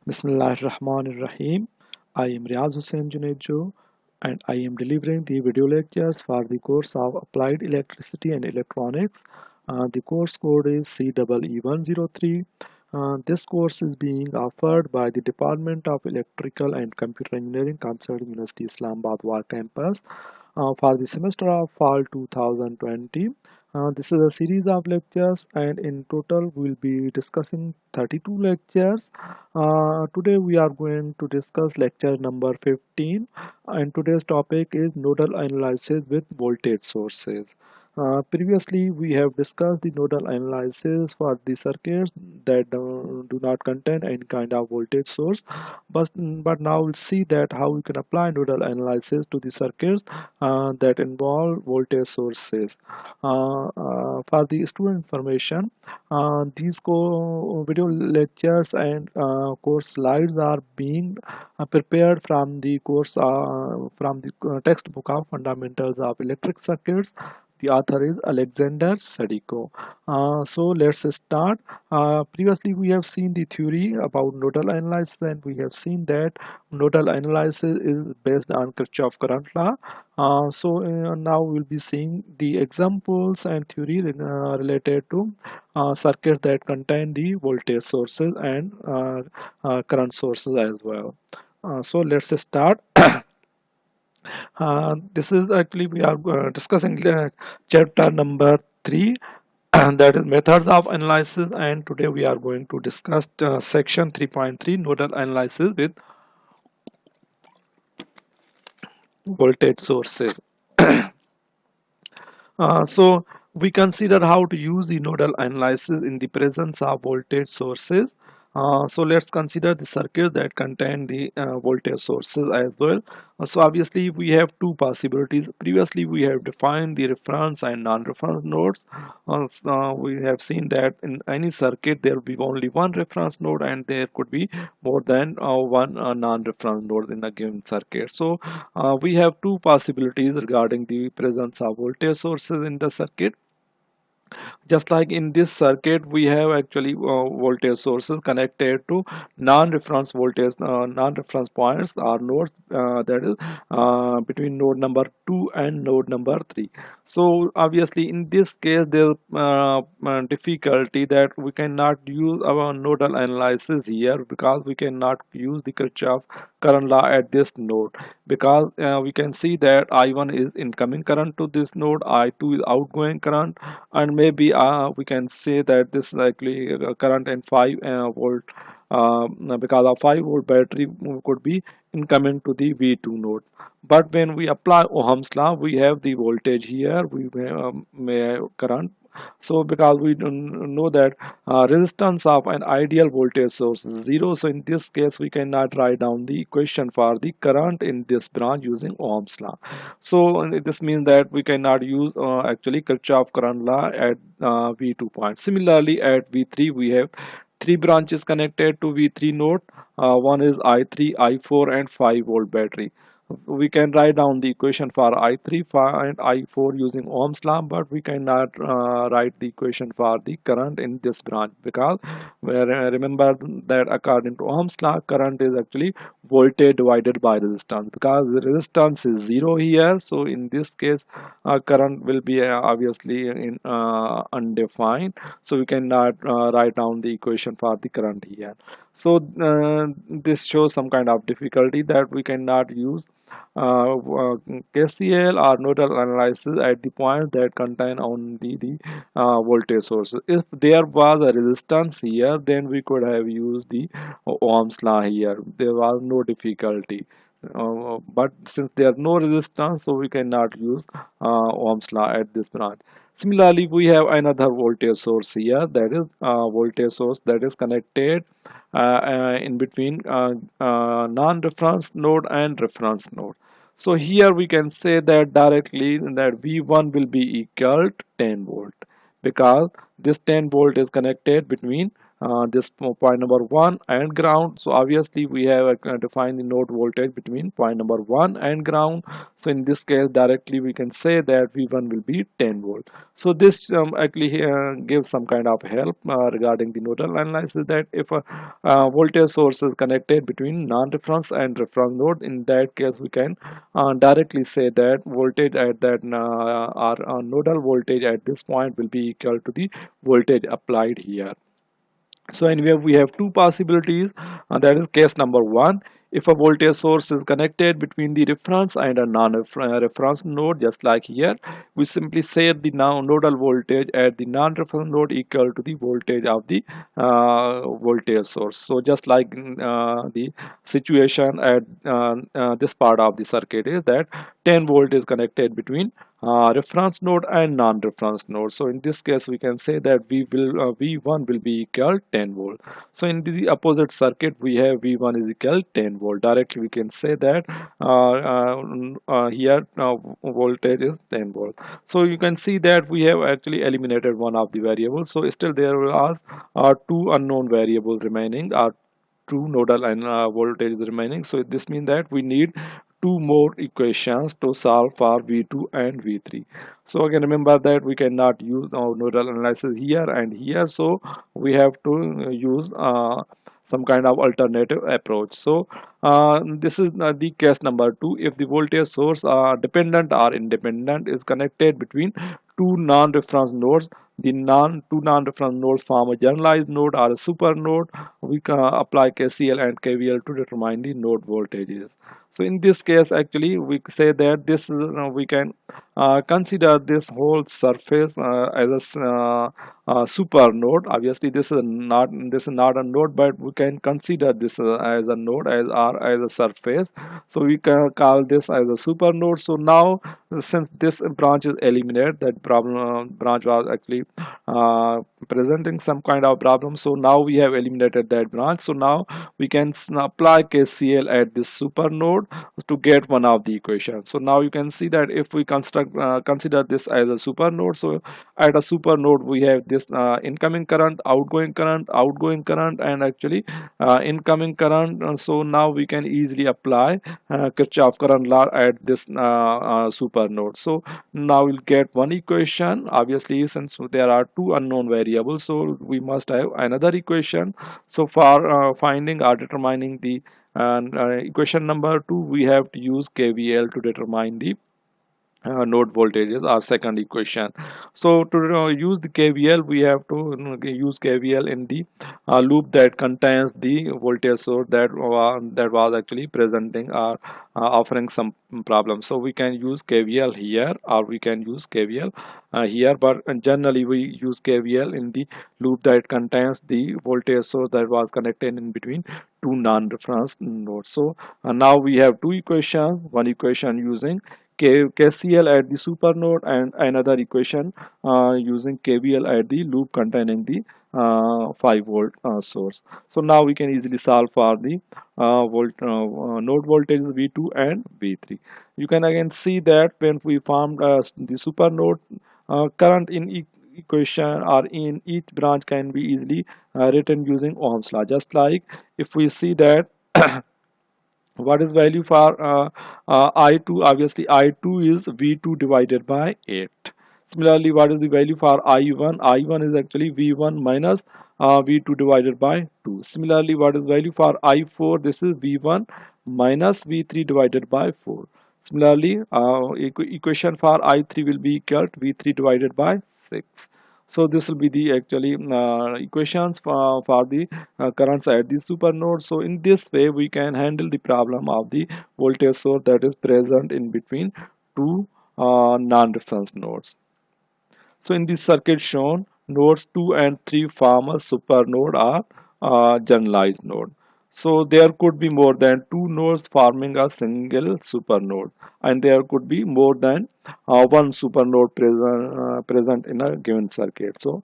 Bismillahirrahmanirrahim. I am Riaz Hussain Junaidjo and I am delivering the video lectures for the course of Applied Electricity and Electronics. The course code is CEE103. This course is being offered by the Department of Electrical and Computer Engineering, Kamsad University, Islamabad War Campus for the semester of fall 2020. This is a series of lectures and in total we'll be discussing 32 lectures. Today we are going to discuss lecture number 15 and today's topic is nodal analysis with voltage sources. Previously we have discussed the nodal analysis for the circuits that do not contain any kind of voltage source, but now we'll see that how we can apply nodal analysis to the circuits that involve voltage sources. For the student information, these video lectures and course slides are being prepared from the course from the textbook of Fundamentals of Electric Circuits. The author is Alexander Sadiko. So let's start. Previously we have seen the theory about nodal analysis and we have seen that nodal analysis is based on Kirchhoff current law. Now we'll be seeing the examples and theory related to circuits that contain the voltage sources and current sources as well. So let's start. This is actually we are discussing chapter number 3 and that is methods of analysis, and today we are going to discuss section 3.3 nodal analysis with voltage sources. So we consider how to use the nodal analysis in the presence of voltage sources. So let's consider the circuits that contain the voltage sources as well. So obviously we have two possibilities. Previously we have defined the reference and non-reference nodes. We have seen that in any circuit there will be only one reference node and there could be more than one non-reference node in a given circuit. So we have two possibilities regarding the presence of voltage sources in the circuit. Just like in this circuit we have actually voltage sources connected to non-reference points or nodes, that is between node number 2 and node number 3. So obviously in this case there is difficulty that we cannot use our nodal analysis here because we cannot use the Kirchhoff current law at this node, because we can see that I1 is incoming current to this node, I2 is outgoing current, and maybe we can say that this is actually a current in 5 volt, because of 5-volt battery could be incoming to the V2 node. But when we apply Ohm's law, we have the voltage here, we may have current. So because we don't know that resistance of an ideal voltage source is 0, so in this case we cannot write down the equation for the current in this branch using Ohm's law. So this means that we cannot use actually Kirchhoff current law at V2 point. Similarly at V3 we have three branches connected to V3 node. One is I3, I4 and 5-volt battery. We can write down the equation for I3 and I4 using Ohm's law, but we cannot write the equation for the current in this branch, because remember that according to Ohm's law current is actually voltage divided by resistance, because the resistance is 0 here. So in this case current will be obviously in undefined, so we cannot write down the equation for the current here. So this shows some kind of difficulty that we cannot use KCL or nodal analysis at the point that contain only the voltage sources. If there was a resistance here, then we could have used the Ohm's law here. There was no difficulty. But since there are no resistance, so we cannot use Ohm's law at this branch. Similarly, we have another voltage source here, that is voltage source that is connected in between non-reference node and reference node. So here we can say that directly that V1 will be equal to 10 volt, because this 10 volt is connected between this point number 1 and ground. So obviously we have defined the node voltage between point number 1 and ground. So in this case directly we can say that V1 will be 10 volt. So this actually gives some kind of help regarding the nodal analysis, that if a voltage source is connected between non-reference and reference node, in that case we can directly say that voltage at that or nodal voltage at this point will be equal to the voltage applied here. So anyway, we have two possibilities. That is case number one. If a voltage source is connected between the reference and a non-reference node, just like here, we simply set the now nodal voltage at the non-reference node equal to the voltage of the voltage source. So just like the situation at this part of the circuit is that 10 volt is connected between reference node and non-reference node. So in this case we can say that V1 will be equal 10 volt. So in the opposite circuit we have V1 is equal 10 volt. Directly we can say that here voltage is 10 volt. So you can see that we have actually eliminated one of the variables. So still there are two unknown variables remaining, two nodal and voltage is remaining. So this means that we need two more equations to solve for V2 and V3. So again remember that we cannot use our nodal analysis here and here, so we have to use some kind of alternative approach. So this is the case number 2. If the voltage source dependent or independent is connected between two non-reference nodes, the two non-reference nodes form a generalized node or a super node. We can apply KCL and KVL to determine the node voltages. So in this case actually we say that this is, we can consider this whole surface as a super node. Obviously this is not a node, but we can consider this as a node as or as a surface. So we can call this as a super node. So now since this branch is eliminated, that problem branch was actually uh, presenting some kind of problem, so now we have eliminated that branch. So now we can apply KCL at this super node to get one of the equations. So now you can see that if we consider this as a super node, so at a super node we have this incoming current, outgoing current, and actually incoming current. So now we can easily apply Kirchhoff current law at this super node. So now we'll get one equation. Obviously since there are two unknown variables, so we must have another equation. So for finding or determining the equation number 2, we have to use KVL to determine the node voltages, our second equation. So to use the KVL, we have to use KVL in the loop that contains the voltage source that was actually presenting or offering some problem. So we can use KVL here or we can use KVL here, but generally we use KVL in the loop that contains the voltage source that was connected in between two non-reference nodes. So now we have two equations, one equation using KCL at the super node and another equation using KVL at the loop containing the 5 volt source. So now we can easily solve for the node voltage V2 and V3. You can again see that when we formed the super node, current in equation or in each branch can be easily written using Ohm's law. Just like if we see that what is value for I2? Obviously I2 is V2 divided by 8. Similarly, what is the value for I1? I1 is actually V1 minus V2 divided by 2. Similarly, what is value for I4? This is V1 minus V3 divided by 4. Similarly, equation for I3 will be equal to V3 divided by 6. So this will be the actually equations for the currents at the super node. So in this way we can handle the problem of the voltage source that is present in between two non-reference nodes. So in this circuit shown, nodes 2 and 3 form a super node or generalized node. So there could be more than two nodes forming a single super node, and there could be more than one super node present in a given circuit. So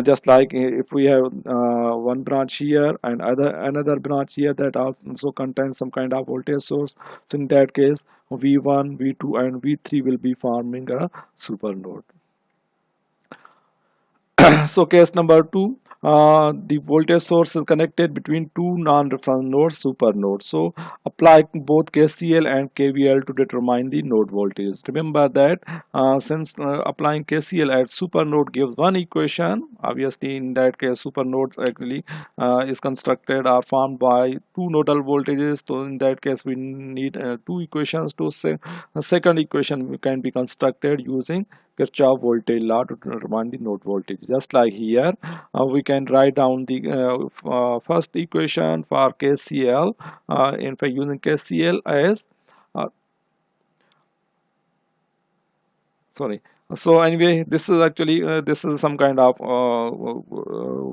just like if we have one branch here and another branch here that also contains some kind of voltage source, so in that case V1, V2 and V3 will be forming a super node. So case number 2, the voltage source is connected between two non-reference nodes, super nodes. So apply both KCL and KVL to determine the node voltage. Remember that since applying KCL at super node gives one equation, obviously in that case super nodes actually is constructed or formed by two nodal voltages. So in that case we need two equations to say a second equation can be constructed using Kirchhoff voltage law to determine the node voltage. Just like here, we can write down the first equation for KCL. In fact, using KCL as uh, sorry. So anyway, this is actually this is some kind of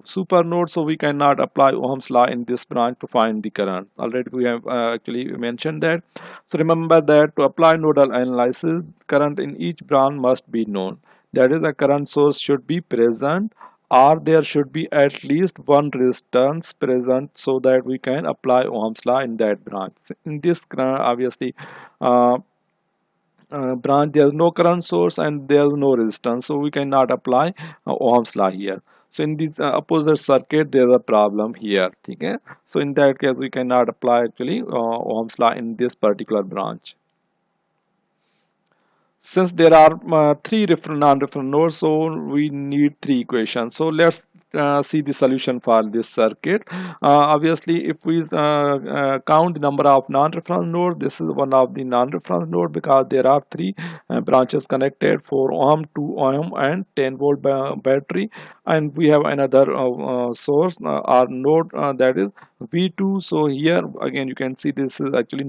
super node, so we cannot apply Ohm's law in this branch to find the current. Already we have actually mentioned that. So remember that to apply nodal analysis, current in each branch must be known. That is, the current source should be present, or there should be at least one resistance present so that we can apply Ohm's law in that branch. In this obviously. Branch there's no current source and there's no resistance, so we cannot apply Ohm's law here. So in this opposite circuit there's a problem here. Okay, so in that case we cannot apply actually Ohm's law in this particular branch. Since there are three different non-different nodes, so we need three equations. So let's see the solution for this circuit. Obviously if we count the number of non-reference nodes, this is one of the non-reference node because there are three branches connected, 4 ohm, 2 ohm and 10 volt battery, and we have another source or node that is V2. So here again you can see this is actually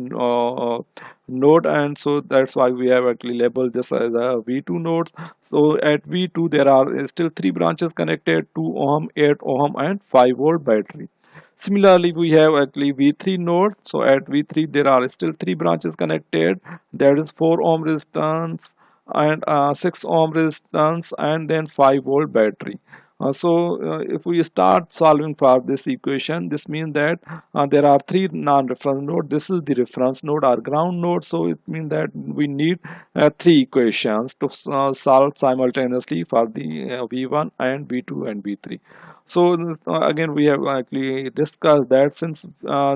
node, and so that's why we have actually labeled this as a V2 nodes. So at V2 there are still three branches connected, 2 ohm, 8 ohm and 5 volt battery. Similarly, we have actually V3 node. So at V3 there are still three branches connected, that is 4 ohm resistance and 6 ohm resistance and then 5 volt battery. If we start solving for this equation, this means that there are three non-reference nodes. This is the reference node or ground node. So it means that we need three equations to solve simultaneously for the V1 and V2 and V3. So again we have actually discussed that since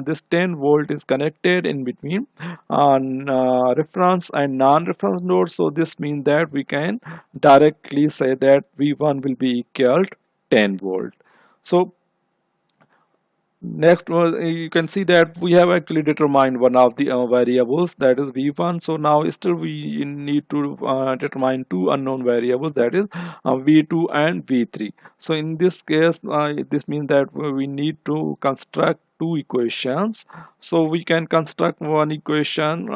this 10 volt is connected in between reference and non-reference node, so this means that we can directly say that V1 will be equal to 10 volt. So next you can see that we have actually determined one of the variables, that is V1. So now still we need to determine two unknown variables, that is V2 and V3. So in this case this means that we need to construct two equations. So we can construct one equation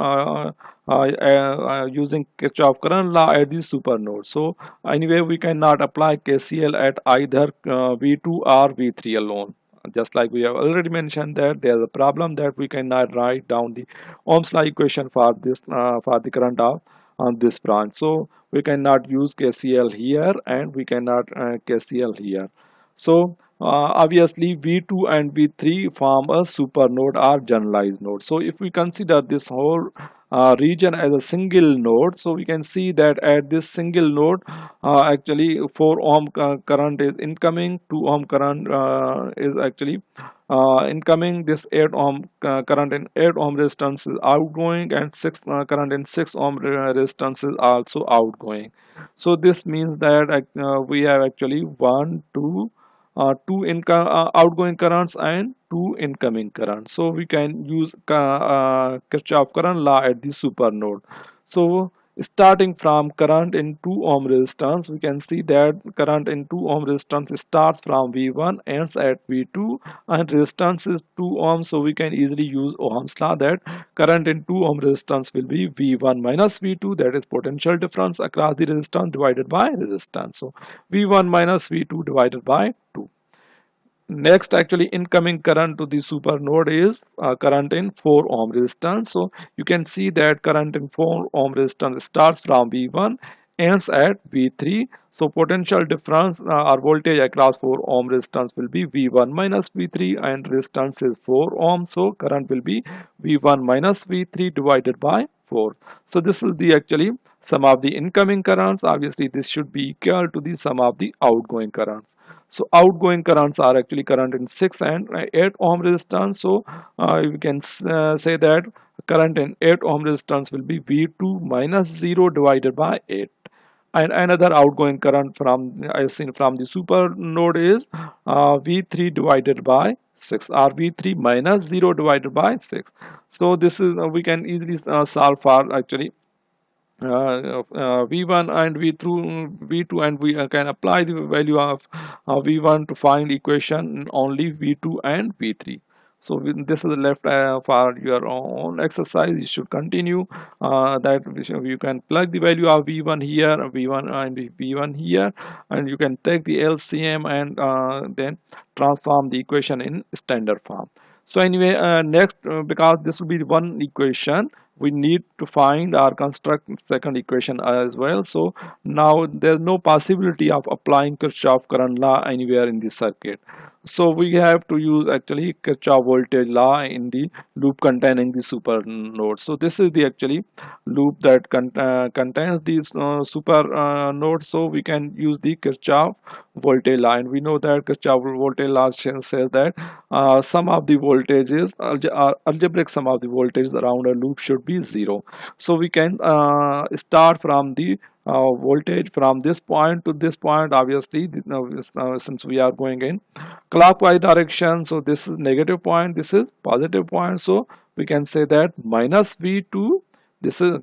using Kirchhoff current law at the super node. So anyway we cannot apply KCL at either V2 or V3 alone. Just like we have already mentioned that there's a problem that we cannot write down the Ohm's law equation for this for the current of on this branch. So we cannot use KCL here and we cannot KCL here. So obviously V2 and V3 form a super node or generalized node. So if we consider this whole region as a single node, so we can see that at this single node actually 4 ohm current is incoming, 2 ohm current is actually incoming, this 8 ohm current and 8 ohm resistance is outgoing, and 6 current and 6 ohm resistance is also outgoing. So this means that we have actually two outgoing currents and two incoming currents. So we can use Kirchhoff current law at the super node. So starting from current in 2 ohm resistance, we can see that current in 2 ohm resistance starts from V1 ends at V2, and resistance is 2 ohm. So we can easily use Ohm's law that current in 2 ohm resistance will be V1 minus V2, that is potential difference across the resistance divided by resistance. So V1 minus V2 divided by 2. Next, actually incoming current to the super node is current in 4 ohm resistance. So you can see that current in 4 ohm resistance starts from V1 ends at V3. So potential difference or voltage across 4 ohm resistance will be V1 minus V3, and resistance is 4 ohm. So current will be V1 minus V3 divided by 4. So this is the sum of the incoming currents. Obviously this should be equal to the sum of the outgoing currents. So outgoing currents are actually current in 6 and 8 ohm resistance. So you can say that current in 8 ohm resistance will be V2 minus 0 divided by 8. And another outgoing current from as seen from the super node is V3 divided by 6, or V3 minus 0 divided by 6. So this is we can easily solve for actually V1 and V2, and we can apply the value of V1 to find equation only V2 and V3. So this is left for your own exercise. You should continue that you can plug the value of V1 here, V1 and V1 here, and you can take the LCM and then transform the equation in standard form. So anyway, next, because this will be one equation, we need to find or construct second equation as well. So now there's no possibility of applying Kirchhoff current law anywhere in this circuit. So we have to use actually Kirchhoff voltage law in the loop containing the super node. So this is the actually loop that contains these super nodes. So we can use the Kirchhoff voltage law, and we know that Kirchhoff voltage law says that sum of the voltages, algebraic sum of the voltages around a loop should be 0. So we can start from the voltage from this point to this point. Obviously, since we are going in clockwise direction, so this is negative point, this is positive point. So we can say that minus V2, this is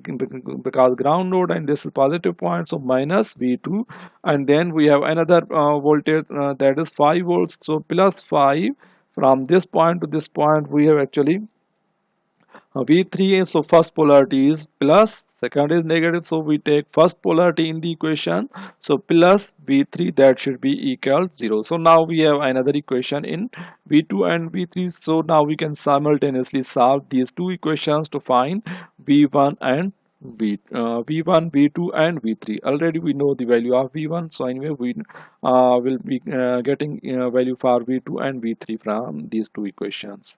because ground node, and this is positive point, so minus V2. And then we have another voltage that is 5 volts, so plus 5. From this point to this point we have actually V3. So first polarity is plus, second is negative, so we take first polarity in the equation, so plus V3, that should be equal 0. So now we have another equation in V2 and V3. So now we can simultaneously solve these two equations to find V1 and V1, V2 and V3. Already we know the value of V1, so anyway we will be getting value for V2 and V3 from these two equations.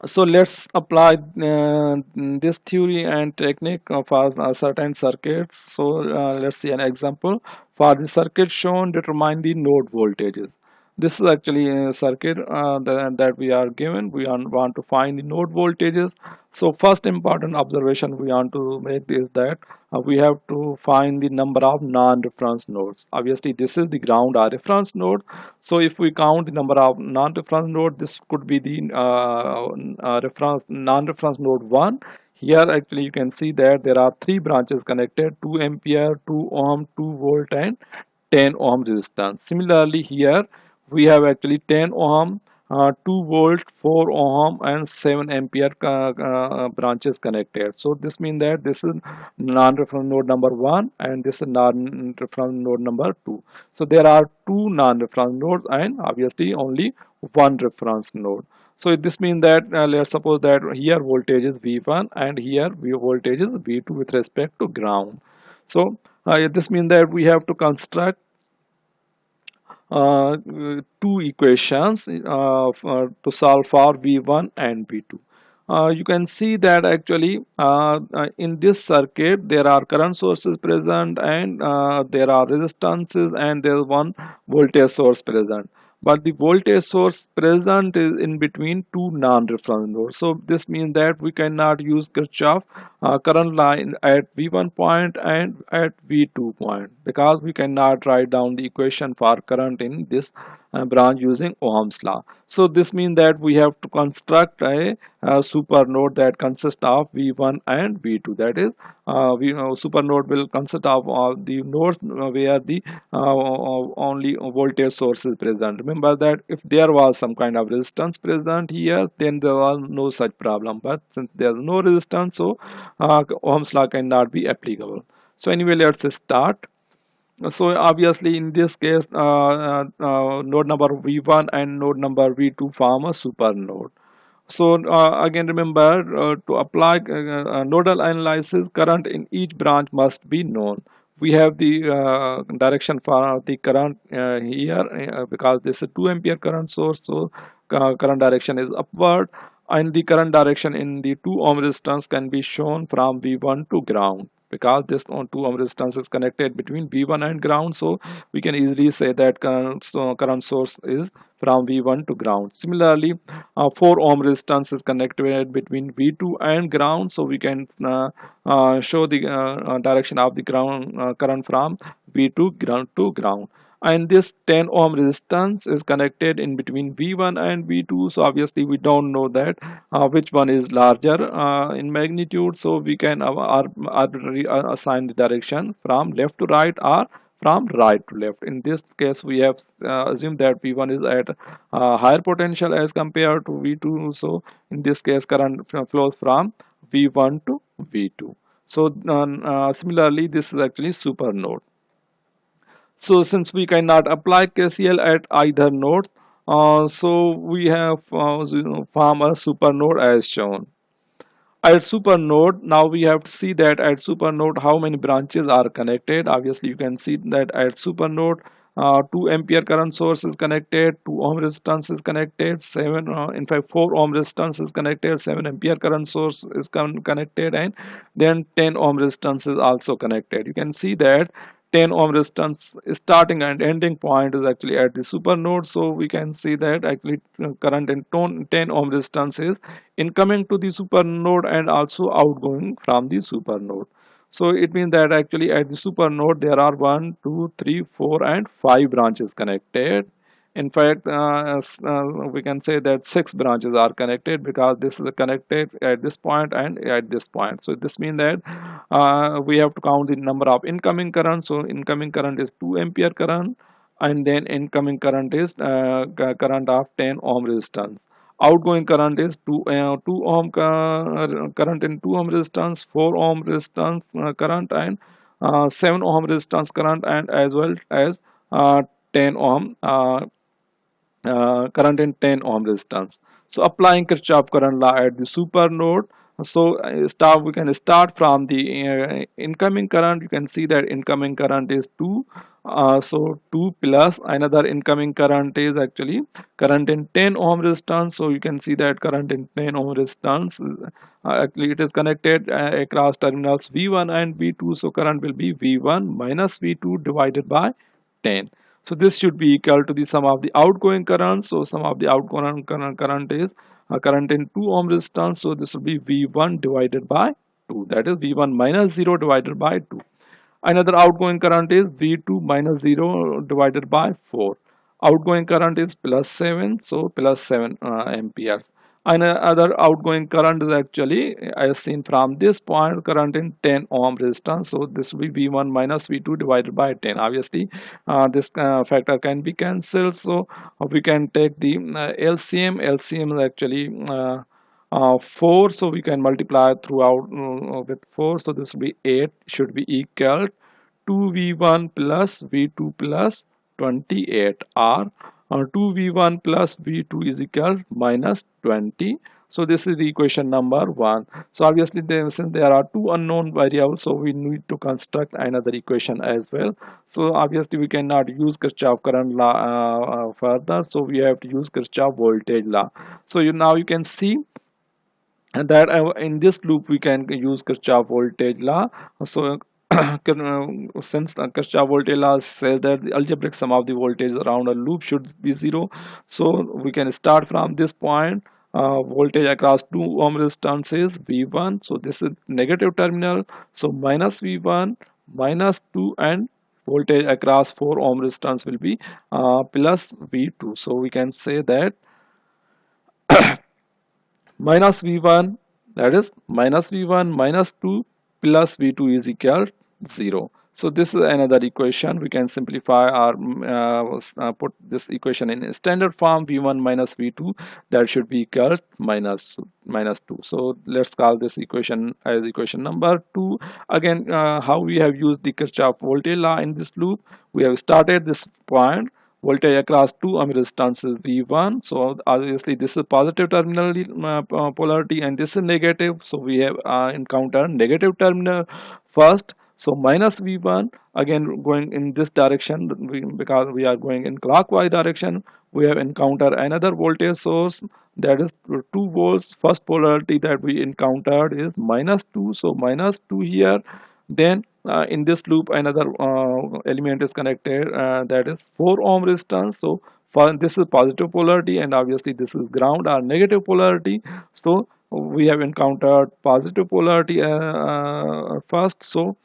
So let's apply this theory and technique for certain circuits. So let's see an example. For the circuit shown, determine the node voltages. This is actually a circuit that we are given. We want to find the node voltages. So first important observation we want to make is that we have to find the number of non-reference nodes. Obviously, this is the ground or reference node. So if we count the number of non-reference node, this could be the reference non-reference node 1. Here actually you can see that there are three branches connected: 2 ampere, 2 ohm, 2 volt, and 10 ohm resistance. Similarly here we have actually 10 ohm, 2 volt, 4 ohm, and 7 ampere branches connected. So this means that this is non-reference node number 1 and this is non-reference node number 2. So there are two non-reference nodes and obviously only one reference node. So this means that let's suppose that here voltage is V1 and here voltage is V2 with respect to ground. So this means that we have to construct two equations to solve for V1 and V2. You can see that actually in this circuit there are current sources present, and there are resistances, and there is one voltage source present. But the voltage source present is in between two non-reference nodes. So this means that we cannot use Kirchhoff current line at V1 point and at V2 point, because we cannot write down the equation for current in this branch using Ohm's law. So this means that we have to construct a super node that consists of V1 and V2. That is, super node will consist of the nodes where the only voltage source is present. Remember that if there was some kind of resistance present here, then there was no such problem. But since there is no resistance, so Ohm's law cannot be applicable. So anyway, let's start. So obviously in this case node number V1 and node number V2 form a super node. So again remember, to apply nodal analysis, current in each branch must be known. We have the direction for the current here because this is a 2 ampere current source, so current direction is upward, and the current direction in the 2 ohm resistance can be shown from V1 to ground, because this on 2 ohm resistance is connected between V1 and ground, so we can easily say that current source is from V1 to ground. Similarly, 4 ohm resistance is connected between V2 and ground, so we can show the direction of the ground current from V2 ground to ground. And this 10 ohm resistance is connected in between V1 and V2, so obviously we don't know that which one is larger in magnitude, so we can arbitrarily assign the direction from left to right or from right to left. In this case, we have assumed that V1 is at higher potential as compared to V2, so in this case current flows from V1 to V2. So similarly, this is actually super node. So since we cannot apply KCL at either node, so we have form a super node as shown. At super node, now we have to see that at super node how many branches are connected. Obviously, you can see that at super node 2 ampere current source is connected, 2 ohm resistance is connected, 7 in fact 4 ohm resistance is connected, 7 ampere current source is connected, and then 10 ohm resistance is also connected. You can see that 10 ohm resistance starting and ending point is actually at the super node, so we can see that actually current in 10 ohm resistance is incoming to the super node and also outgoing from the super node. So it means that actually at the super node there are 1, 2, 3, 4, and 5 branches connected. In fact, we can say that 6 branches are connected because this is connected at this point and at this point. So this means that we have to count the number of incoming current. So incoming current is 2 ampere current, and then incoming current is current of 10 ohm resistance. Outgoing current is 2 ohm current in 2 ohm resistance, 4 ohm resistance current, and 7 ohm resistance current, and as well as 10 ohm current in 10 ohm resistance. So applying Kirchhoff current law at the super node. So we can start from the incoming current. You can see that incoming current is 2. So 2 plus another incoming current is actually current in 10 ohm resistance. So you can see that current in 10 ohm resistance actually it is connected across terminals V1 and V2. So current will be V1 minus V2 divided by 10. So this should be equal to the sum of the outgoing current. So sum of the outgoing current is current in 2 ohm resistance. So this will be V1 divided by 2. That is V1 minus 0 divided by 2. Another outgoing current is V2 minus 0 divided by 4. Outgoing current is plus 7, so plus 7 amperes. Another outgoing current is actually as seen from this point current in 10 ohm resistance. So this will be V1 minus V2 divided by 10. Obviously, this factor can be cancelled. So we can take the LCM. LCM is actually 4, so we can multiply throughout with 4, so this will be 8 should be equal to V1 plus V2 plus 28, or 2V1 plus V2 is equal minus 20. So this is the equation number 1. So obviously since there are two unknown variables, so we need to construct another equation as well. So obviously we cannot use Kirchhoff current law further, so we have to use Kirchhoff voltage law. So now you can see and that in this loop we can use Kirchhoff voltage law. So since Kirchhoff voltage law says that the algebraic sum of the voltage around a loop should be 0, so we can start from this point. Voltage across 2 ohm resistance is V1, so this is negative terminal, so minus V1 minus 2, and voltage across 4 ohm resistance will be plus V2. So we can say that minus V1, that is minus V1 minus 2 plus V2 is equal 0. So this is another equation. We can simplify or put this equation in standard form. V1 minus V2, that should be equal minus 2. So let's call this equation as equation number 2. Again, how we have used the Kirchhoff voltage law in this loop. We have started this point, voltage across 2 ohm resistance is V1. So obviously this is positive terminal polarity, and this is negative. So we have encountered negative terminal first. So minus V1, again going in this direction, because we are going in clockwise direction, we have encountered another voltage source, that is 2 volts. First polarity that we encountered is minus 2. So minus 2 here. Then in this loop another element is connected, that is 4 ohm resistance. So for this is positive polarity, and obviously this is ground or negative polarity. So we have encountered positive polarity first. So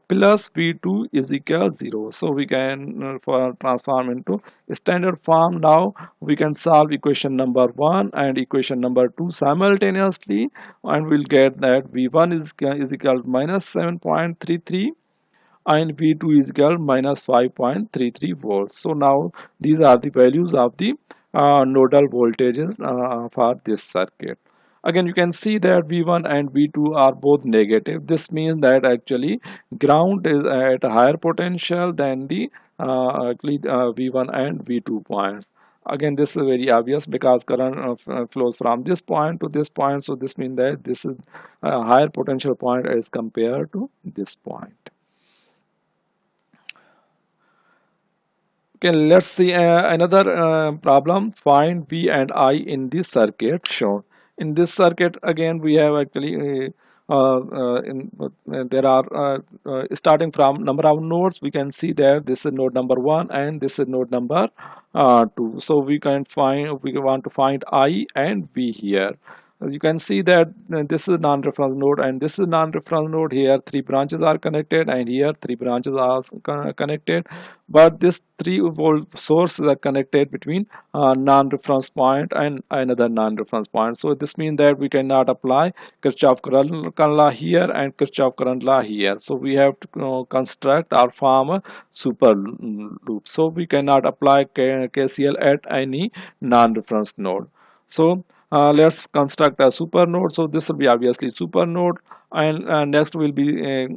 plus V2 is equal 0. So we can for transform into standard form. Now we can solve equation number 1 and equation number 2 simultaneously, and we'll get that V1 is equal to minus 7.33 and V2 is equal to minus 5.33 volts. So now these are the values of the nodal voltages for this circuit. Again, you can see that V1 and V2 are both negative. This means that actually ground is at a higher potential than the actually V1 and V2 points. Again, this is very obvious because current flows from this point to this point. So this means that this is a higher potential point as compared to this point. Okay, let's see another problem. Find V and I in this circuit shown. In this circuit, again, we have actually there are starting from number of nodes. We can see that this is node number 1 and this is node number 2. So we can find, we want to find I and V here. You can see that this is non-reference node and this is non-reference node. Here 3 branches are connected and here 3 branches are connected, but this 3-volt source is connected between non-reference point and another non-reference point. So this means that we cannot apply Kirchhoff current law here and Kirchhoff current law here. So we have to construct or form a super loop. So we cannot apply KCL at any non-reference node. So let's construct a super node. So this will be obviously super node, and next will be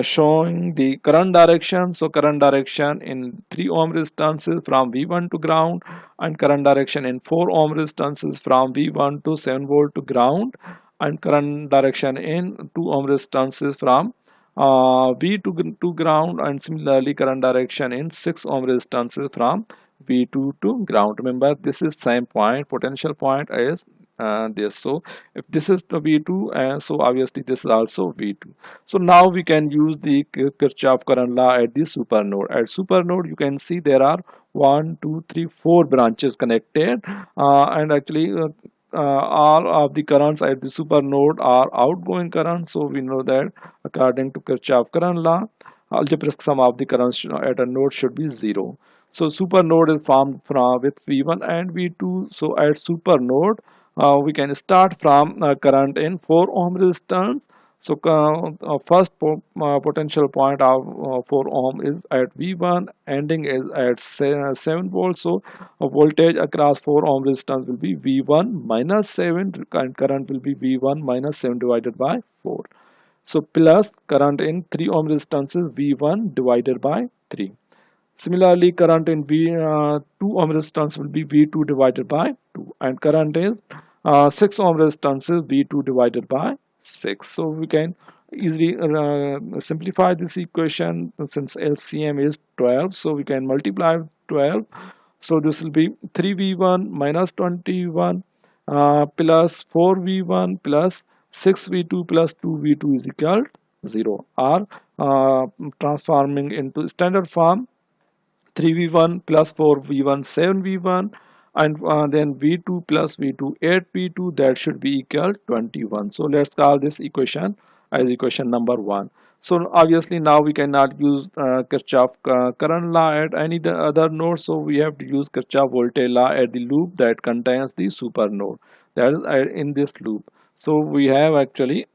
showing the current direction. So current direction in 3 ohm resistances from V1 to ground, and current direction in 4 ohm resistances from V1 to 7 volt to ground, and current direction in 2 ohm resistances from V to ground, and similarly current direction in 6 ohm resistances from V2 to ground. Remember, this is same point, potential point as this. So if this is the V2, so obviously this is also V2. So now we can use the Kirchhoff current law at the super node. At super node, you can see there are 1, 2, 3, 4 branches connected, and actually all of the currents at the super node are outgoing currents. So we know that according to Kirchhoff current law, algebraic sum of the currents at a node should be 0. So super node is formed from with V1 and V2. So at super node, we can start from current in 4 ohm resistance. So first potential point of 4 ohm is at V1, ending is at 7 volts. So voltage across 4 ohm resistance will be V1 minus 7, and current will be V1 minus 7 divided by 4. So plus current in 3 ohm resistance is V1 divided by 3. Similarly, current in 2 ohm resistance will be V2 divided by 2, and current is 6 ohm resistance is V2 divided by 6. So we can easily simplify this equation since LCM is 12. So we can multiply 12. So this will be 3V1 minus 21 plus 4V1 plus 6V2 plus 2V2 is equal to 0, or transforming into standard form, 3v1 plus 4v1 7v1, and then v2 plus v2 8v2, that should be equal 21. So let's call this equation as equation number 1. So obviously now we cannot use Kirchhoff current law at any other node, so we have to use Kirchhoff voltage law at the loop that contains the super node, that is in this loop. So we have actually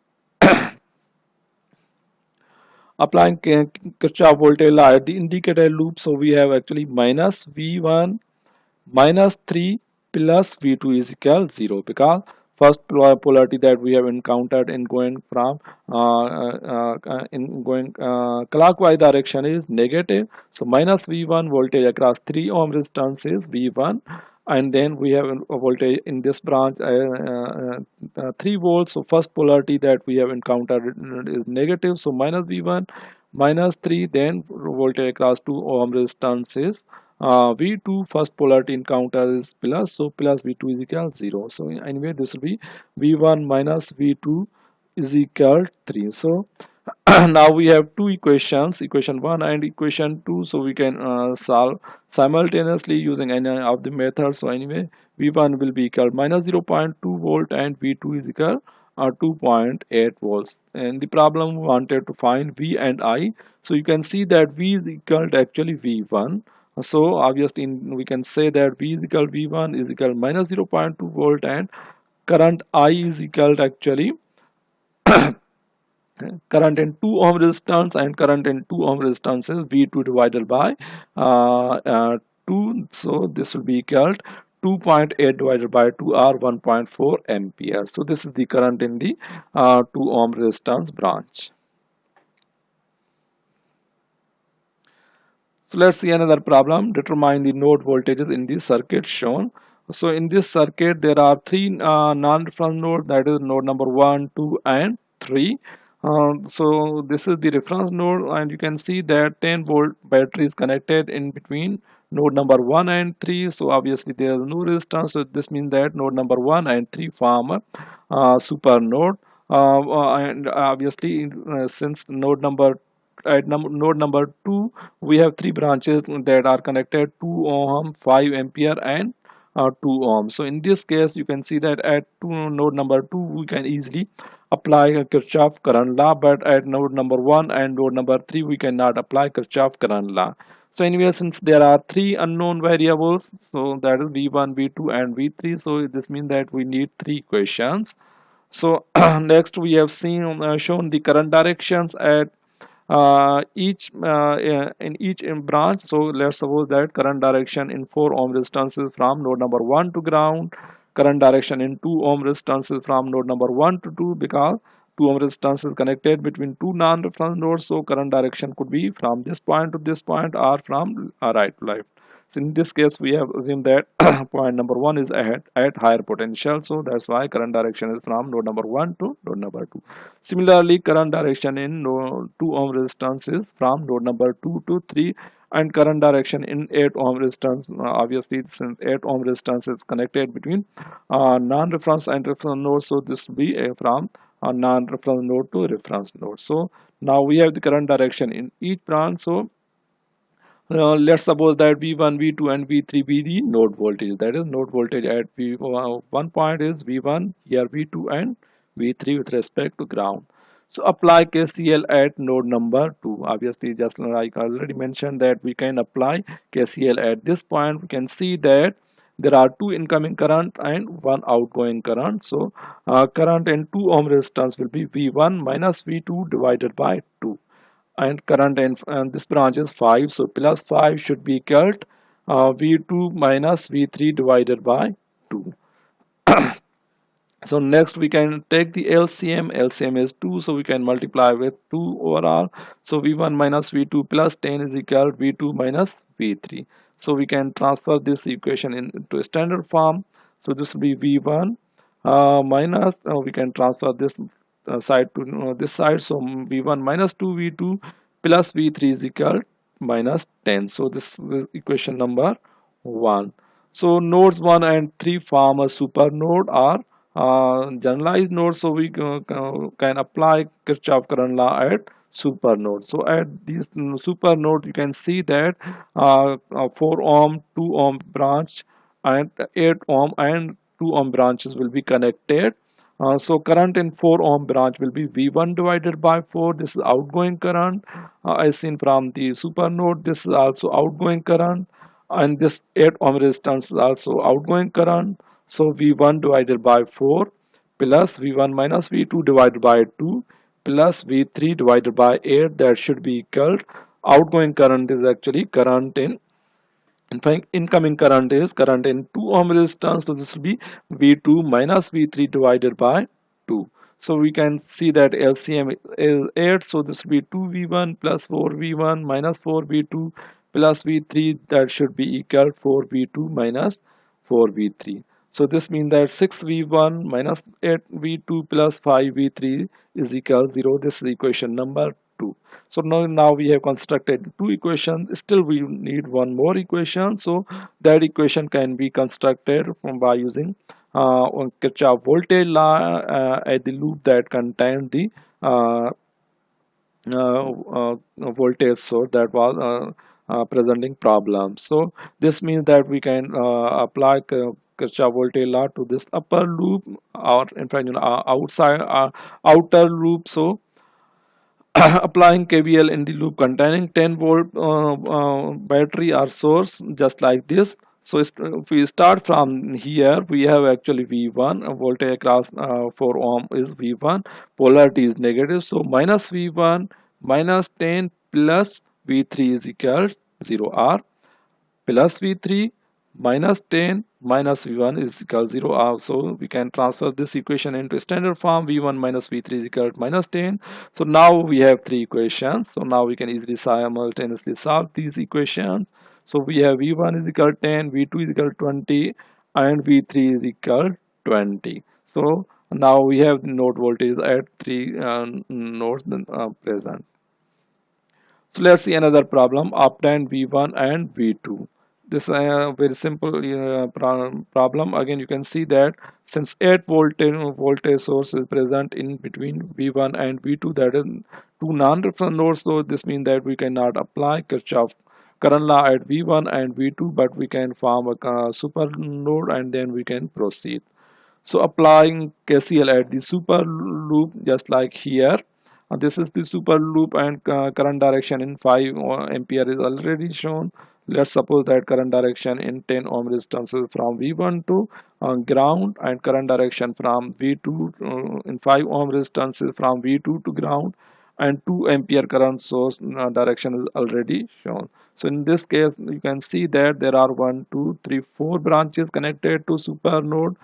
applying Kirchhoff voltage law at the indicator loop. So we have actually minus V1 minus 3 plus V2 is equal 0, because first polarity that we have encountered in going from clockwise direction is negative. So minus V1 voltage across 3 ohm resistance is V1, and then we have a voltage in this branch 3 volts. So first polarity that we have encountered is negative, so minus V1 minus 3, then voltage across 2 ohm resistance is V2, first polarity encounter is plus, so plus V2 is equal 0. So anyway, this will be V1 minus V2 is equal 3. So Now we have two equations, equation 1 and equation 2, so we can solve simultaneously using any of the methods. So anyway, v1 will be equal minus 0.2 volt and v2 is equal 2.8 volts, and the problem we wanted to find v and I. So you can see that v is equal to actually v1. So obviously we can say that v is equal v1 is equal minus 0.2 volt and current I is equal to actually current in 2 ohm resistance, and current in 2 ohm resistance is V2 divided by 2. So this will be equal to 2.8 divided by 2 or 1.4 ampere. So this is the current in the 2 ohm resistance branch. So let's see another problem. Determine the node voltages in the circuit shown. So in this circuit there are three non-reference nodes, that is node number 1, 2 and 3. So this is the reference node, and you can see that 10 volt battery is connected in between node number 1 and 3. So obviously there is no resistance, so this means that node number 1 and 3 form a super node. And obviously since node number at node number 2 we have three branches that are connected: 2 ohm, 5 ampere and 2 ohm. So in this case you can see that at node number 2 we can easily apply a Kirchhoff current law, but at node number 1 and node number 3 we cannot apply Kirchhoff current law. So anyway, since there are three unknown variables, so that is v1, v2 and v3, so this means that we need three equations. So next we have seen shown the current directions at each in each branch. So let's suppose that current direction in 4 ohm resistances from node number 1 to ground, current direction in 2 ohm resistances from node number 1 to 2, because 2 ohm resistance is connected between two non-reference nodes, so current direction could be from this point to this point or from right to left. So in this case we have assumed that point number 1 is at higher potential, so that's why current direction is from node number 1 to node number 2. Similarly, current direction in node 2 ohm resistance is from node number 2 to 3, and current direction in 8 ohm resistance, obviously since 8 ohm resistance is connected between non-reference and reference node, so this will be from a non-reference node to reference node. So now we have the current direction in each branch. So let's suppose that V1, V2 and V3 be the node voltage. That is node voltage at one point is V1, here V2 and V3 with respect to ground. So apply KCL at node number 2. Obviously, just like I already mentioned that we can apply KCL at this point. We can see that there are two incoming current and one outgoing current. So current in 2 ohm resistance will be V1 minus V2 divided by 2, and current in this branch is 5, so plus 5 should be equal to v2 minus v3 divided by 2. So next we can take the LCM. LCM is 2, so we can multiply with 2 overall. So v1 minus v2 plus 10 is equal to v2 minus v3. So we can transfer this equation into a standard form. So this will be v1 minus we can transfer this side to this side. So v1 minus 2 v2 plus v3 is equal minus 10. So this is equation number 1. So nodes 1 and 3 form a super node or generalized node, so we can apply Kirchhoff current law at super node. So at this super node you can see that 4 ohm, 2 ohm branch and 8 ohm and 2 ohm branches will be connected. So current in 4 ohm branch will be V1 divided by 4. This is outgoing current as seen from the super node. This is also outgoing current, and this 8 ohm resistance is also outgoing current. So V1 divided by 4 plus V1 minus V2 divided by 2 plus V3 divided by 8, that should be equal. Outgoing current is actually current in fact incoming current is current in 2 ohm resistance, so this will be V2 minus V3 divided by 2. So we can see that LCM is 8, so this will be 2V1 plus 4V1 minus 4V2 plus V3, that should be equal 4V2 minus 4V3. So this means that 6V1 minus 8V2 plus 5V3 is equal 0. This is equation number 2. So now we have constructed two equations. Still we need one more equation. So that equation can be constructed by using Kirchhoff voltage law at the loop that contain the voltage source that was presenting problems. So this means that we can apply Kirchhoff voltage law to this upper loop, or in fact, outside outer loop. So applying KVL in the loop containing 10 volt battery or source, just like this. So if we start from here, we have actually V1, voltage across 4 ohm is V1, polarity is negative, so minus V1 minus 10 plus V3 is equal 0, or plus V3 minus 10 minus V1 is equal to 0. Also, we can transfer this equation into standard form. V1 minus V3 is equal to minus 10. So now we have three equations. So now we can easily simultaneously solve these equations. So we have V1 is equal to 10, V2 is equal to 20, and V3 is equal to 20. So now we have the node voltage at three nodes present. So let's see another problem. Obtain V1 and V2. This is a very simple problem. Again, you can see that since 8 voltage source is present in between V1 and V2, that is two non-reference nodes. So this means that we cannot apply Kirchhoff current law at V1 and V2, but we can form a super node and then we can proceed. So applying KCL at the super loop, just like here. This is the super loop, and current direction in 5 ampere is already shown. Let's suppose that current direction in 10 ohm resistance is from V1 to ground, and current direction from V2 in 5 ohm resistance is from V2 to ground, and 2 ampere current source direction is already shown. So in this case, you can see that there are 1, 2, 3, 4 branches connected to super node.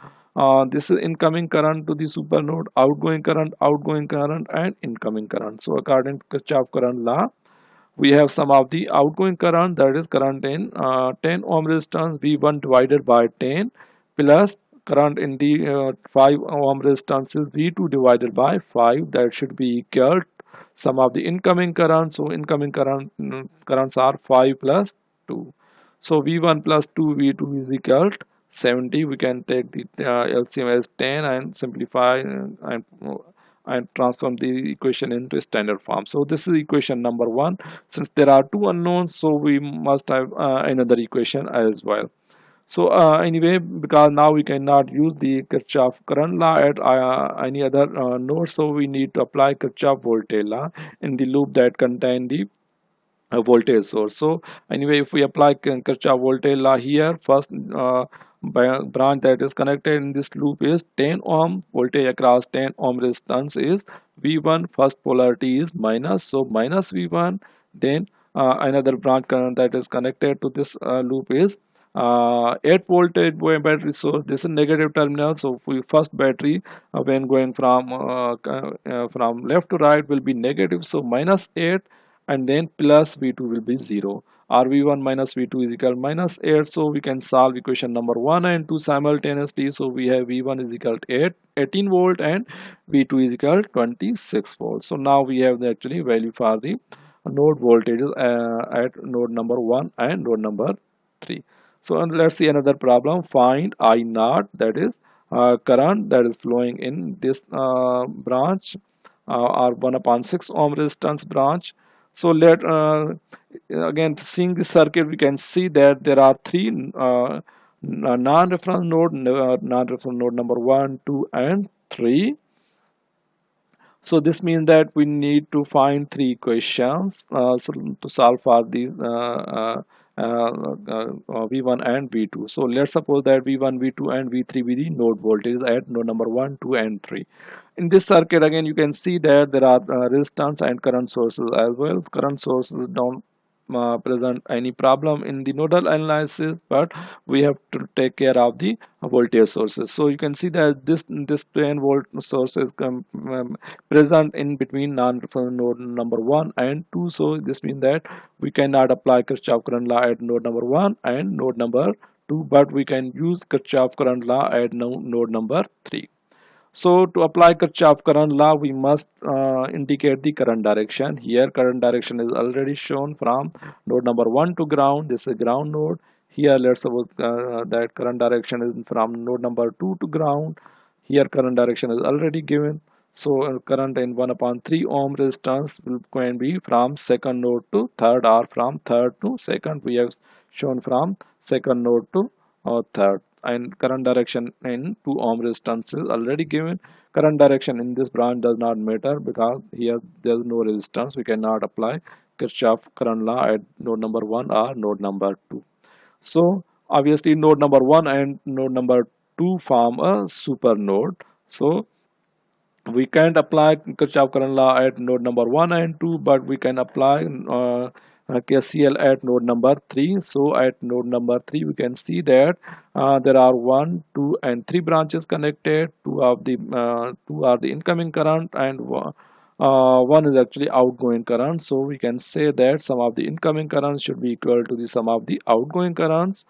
This is incoming current to the super node, outgoing current, and incoming current. So according to Kirchhoff current law, we have some of the outgoing current, that is current in 10 ohm resistance V1 divided by 10, plus current in the 5 ohm resistance is V2 divided by 5, that should be equal to some of the incoming current. So incoming currents are 5 plus 2. So V1 plus 2 V2 is equal to 70. We can take the LCM as 10 and simplify and transform the equation into standard form. So this is equation number one. Since there are two unknowns, so we must have another equation as well. So anyway, because now we cannot use the Kirchhoff current law at any other node, so we need to apply Kirchhoff voltage law in the loop that contain the a voltage source. So anyway, if we apply Kirchhoff voltage law here, first branch that is connected in this loop is 10 ohm. Voltage across 10 ohm resistance is V1. First polarity is minus, so minus V1. Then another branch that is connected to this loop is 8 voltage battery source. This is negative terminal, so we first battery when going from left to right will be negative, so minus 8, and then plus V2 will be 0. RV1 minus V2 is equal to minus 8. So we can solve equation number 1 and 2 simultaneously. So we have V1 is equal to 18 volt and V2 is equal to 26 volt. So now we have the actually value for the node voltages at node number 1 and node number 3. So let's see another problem. Find I naught, that is current that is flowing in this branch, or 1 upon 6 ohm resistance branch. So let again, seeing this circuit, we can see that there are three non-reference node number 1, 2, and 3. So this means that we need to find three equations so to solve for these V1 and V2. So let's suppose that V1, V2, and V3 be the node voltage at node number 1, 2, and 3. In this circuit, again, you can see that there are resistance and current sources as well. Current sources don't present any problem in the nodal analysis, but we have to take care of the voltage sources. So you can see that this 10 volt source is present in between non-reference node number 1 and 2. So this means that we cannot apply Kirchhoff current law at node number 1 and node number 2, but we can use Kirchhoff current law at node number 3. So to apply Kirchhoff current law, we must indicate the current direction. Here current direction is already shown from node number 1 to ground. This is a ground node. Here let's suppose that current direction is from node number 2 to ground. Here current direction is already given. So current in 1 upon 3 ohm resistance will going to be from second node to third, or from third to second. We have shown from second node to third. And current direction in 2 ohm resistance is already given. Current direction in this branch does not matter because here there is no resistance. We cannot apply Kirchhoff current law at node number 1 or node number 2. So obviously node number 1 and node number 2 form a super node. So we can't apply Kirchhoff current law at node number 1 and 2, but we can apply KCL at node number 3. So at node number 3 we can see that there are 1, 2 and 3 branches connected. Two are the incoming current, and one is actually outgoing current. So we can say that sum of the incoming currents should be equal to the sum of the outgoing currents.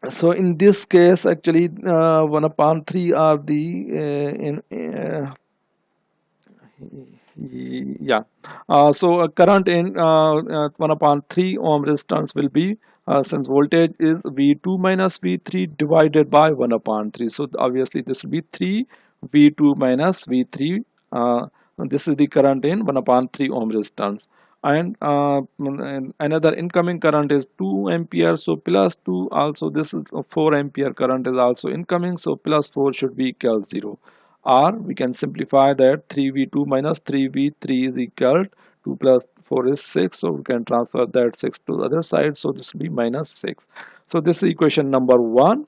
So in this case actually 1 upon 3 are the yeah. So current in 1 upon 3 ohm resistance will be, since voltage is V2 minus V3 divided by 1 upon 3. So obviously this will be 3 V2 minus V3. This is the current in 1 upon 3 ohm resistance. And another incoming current is 2 ampere. So plus 2, also this is 4 ampere current is also incoming. So plus 4 should be equal 0. Or we can simplify that 3v2 minus 3v3 is equal 2 plus 4 is 6. So we can transfer that 6 to the other side. So this will be minus 6. So this is equation number 1.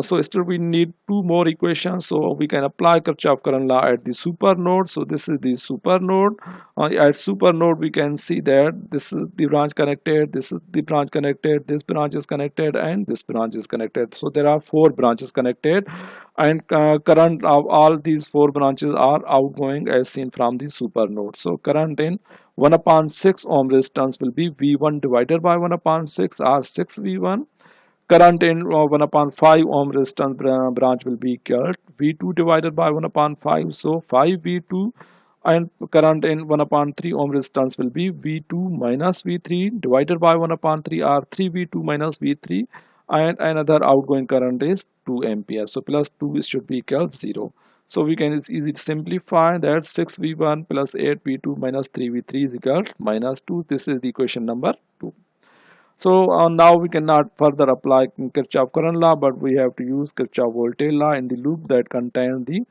So still we need two more equations. So we can apply Kirchhoff current law at the super node. So this is the super node. At super node we can see that this is the branch connected, this is the branch connected, this branch is connected, and this branch is connected. So there are 4 branches connected, and current of all these 4 branches are outgoing as seen from the super node. So current in 1 upon 6 ohm resistance will be V1 divided by 1 upon 6, or 6V1. Current in 1 upon 5 ohm resistance branch will be equal V2 divided by 1 upon 5. So 5V2. And current in 1 upon 3 ohm resistance will be V2 minus V3 divided by 1 upon 3, or 3V2 minus V3. And another outgoing current is 2 ampere. So plus 2 should be equal 0. So we can, it's easy to simplify that 6V1 plus 8V2 minus 3V3 is equal minus 2. This is the equation number 2. So now we cannot further apply Kirchhoff current law, but we have to use Kirchhoff voltage law in the loop that contains the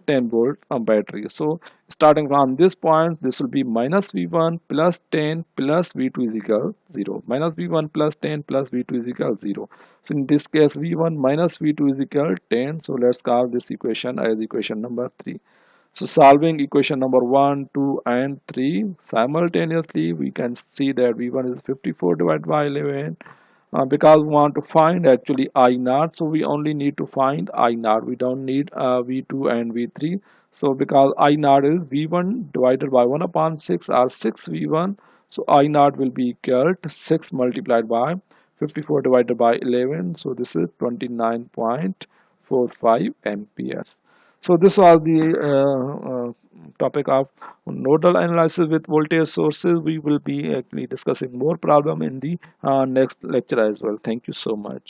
10 volt battery. So starting from this point, this will be minus V1 plus 10 plus V2 is equal 0. Minus V1 plus 10 plus V2 is equal 0. So in this case, V1 minus V2 is equal 10. So let's call this equation as equation number 3. So solving equation number 1, 2 and 3 simultaneously, we can see that V1 is 54 divided by 11. Because we want to find actually I naught, so we only need to find I naught. We don't need V2 and V3. So because I naught is V1 divided by 1 upon 6, or 6V1. So I naught will be equal to 6 multiplied by 54 divided by 11. So this is 29.45 amperes. So this was the topic of nodal analysis with voltage sources. We will be actually discussing more problem in the next lecture as well. Thank you so much.